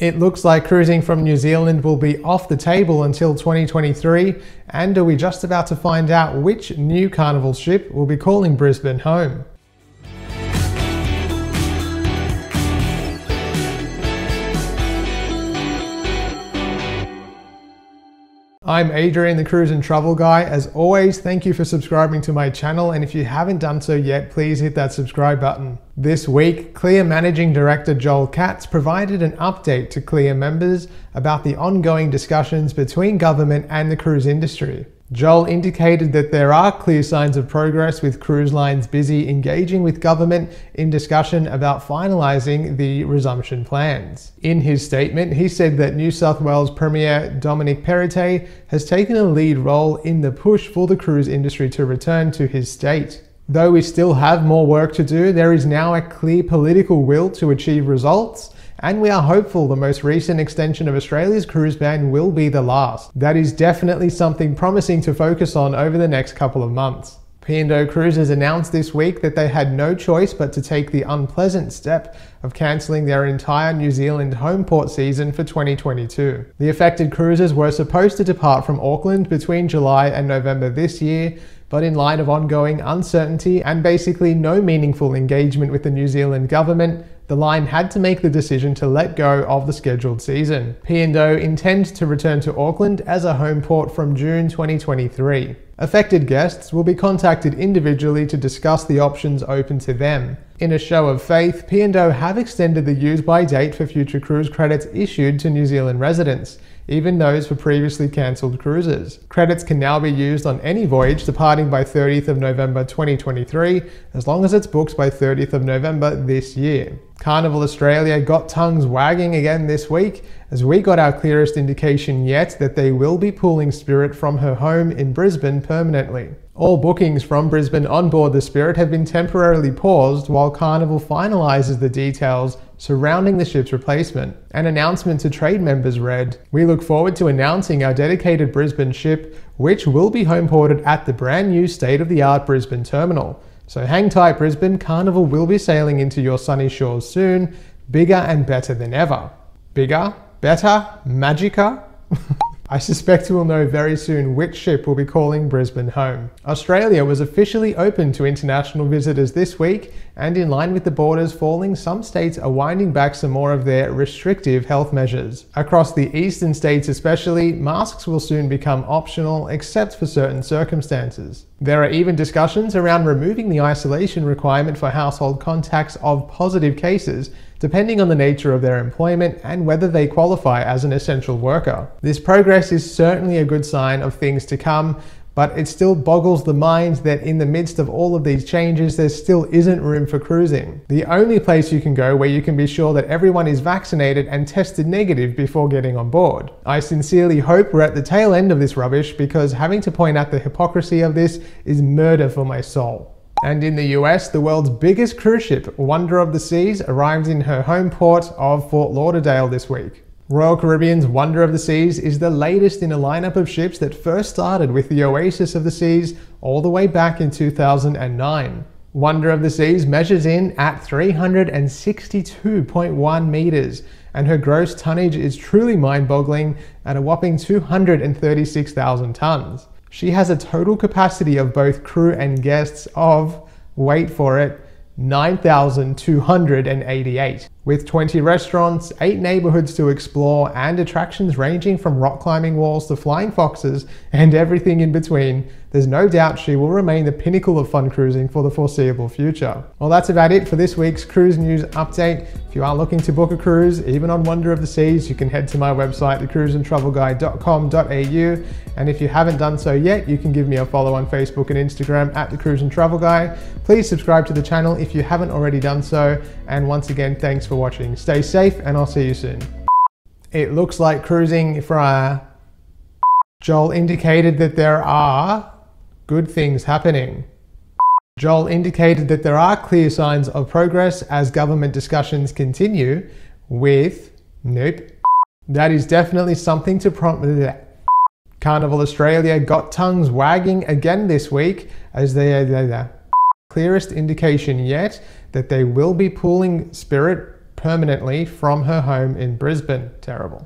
It looks like cruising from New Zealand will be off the table until 2023, and are we just about to find out which new Carnival ship will be calling Brisbane home? I'm Adrian, the Cruise and Travel Guy. As always, thank you for subscribing to my channel, and if you haven't done so yet, please hit that subscribe button. This week, CLIA Managing Director Joel Katz provided an update to CLIA members about the ongoing discussions between government and the cruise industry. Joel indicated that there are clear signs of progress, with cruise lines busy engaging with government in discussion about finalising the resumption plans. In his statement, he said that New South Wales Premier Dominic Perrottet has taken a lead role in the push for the cruise industry to return to his state. Though we still have more work to do, there is now a clear political will to achieve results, and we are hopeful the most recent extension of Australia's cruise ban will be the last. That is definitely something promising to focus on over the next couple of months. P&O Cruises announced this week that they had no choice but to take the unpleasant step of cancelling their entire New Zealand home port season for 2022. The affected cruises were supposed to depart from Auckland between July and November this year, but in light of ongoing uncertainty and basically no meaningful engagement with the New Zealand government, the line had to make the decision to let go of the scheduled season. P&O intends to return to Auckland as a home port from June 2023. Affected guests will be contacted individually to discuss the options open to them. In a show of faith, P&O have extended the use-by date for future cruise credits issued to New Zealand residents, even those for previously cancelled cruises. Credits can now be used on any voyage departing by 30th of November 2023, as long as it's booked by 30th of November this year. Carnival Australia got tongues wagging again this week, as we got our clearest indication yet that they will be pulling Spirit from her home in Brisbane permanently. All bookings from Brisbane on board the Spirit have been temporarily paused while Carnival finalises the details surrounding the ship's replacement. An announcement to trade members read, "We look forward to announcing our dedicated Brisbane ship, which will be home ported at the brand new state-of-the-art Brisbane terminal. So hang tight, Brisbane, Carnival will be sailing into your sunny shores soon, bigger and better than ever." Bigger? Better? Magica? I suspect we'll know very soon which ship will be calling Brisbane home. Australia was officially open to international visitors this week, and in line with the borders falling, some states are winding back some more of their restrictive health measures. Across the eastern states especially, masks will soon become optional except for certain circumstances. There are even discussions around removing the isolation requirement for household contacts of positive cases, depending on the nature of their employment and whether they qualify as an essential worker. This progress is certainly a good sign of things to come, but it still boggles the mind that in the midst of all of these changes, there still isn't room for cruising. The only place you can go where you can be sure that everyone is vaccinated and tested negative before getting on board. I sincerely hope we're at the tail end of this rubbish, because having to point out the hypocrisy of this is murder for my soul. And in the US, the world's biggest cruise ship, Wonder of the Seas, arrived in her home port of Fort Lauderdale this week. Royal Caribbean's Wonder of the Seas is the latest in a lineup of ships that first started with the Oasis of the Seas all the way back in 2009. Wonder of the Seas measures in at 362.1 meters, and her gross tonnage is truly mind-boggling at a whopping 236,000 tons. She has a total capacity of both crew and guests of, wait for it, 9,288. With 20 restaurants, 8 neighborhoods to explore, and attractions ranging from rock climbing walls to flying foxes and everything in between, there's no doubt she will remain the pinnacle of fun cruising for the foreseeable future. Well, that's about it for this week's cruise news update. If you are looking to book a cruise, even on Wonder of the Seas, you can head to my website, thecruiseandtravelguy.com.au. And if you haven't done so yet, you can give me a follow on Facebook and Instagram at The Cruise and Travel Guy. Please subscribe to the channel if you haven't already done so. And once again, thanks for watching. Stay safe, and I'll see you soon. It looks like cruising for Joel indicated that there are good things happening. Joel indicated that there are clear signs of progress as government discussions continue with... Nope. That is definitely something to prompt... Carnival Australia got tongues wagging again this week as they... Clearest indication yet that they will be pulling Spirit permanently from her home in Brisbane. Terrible.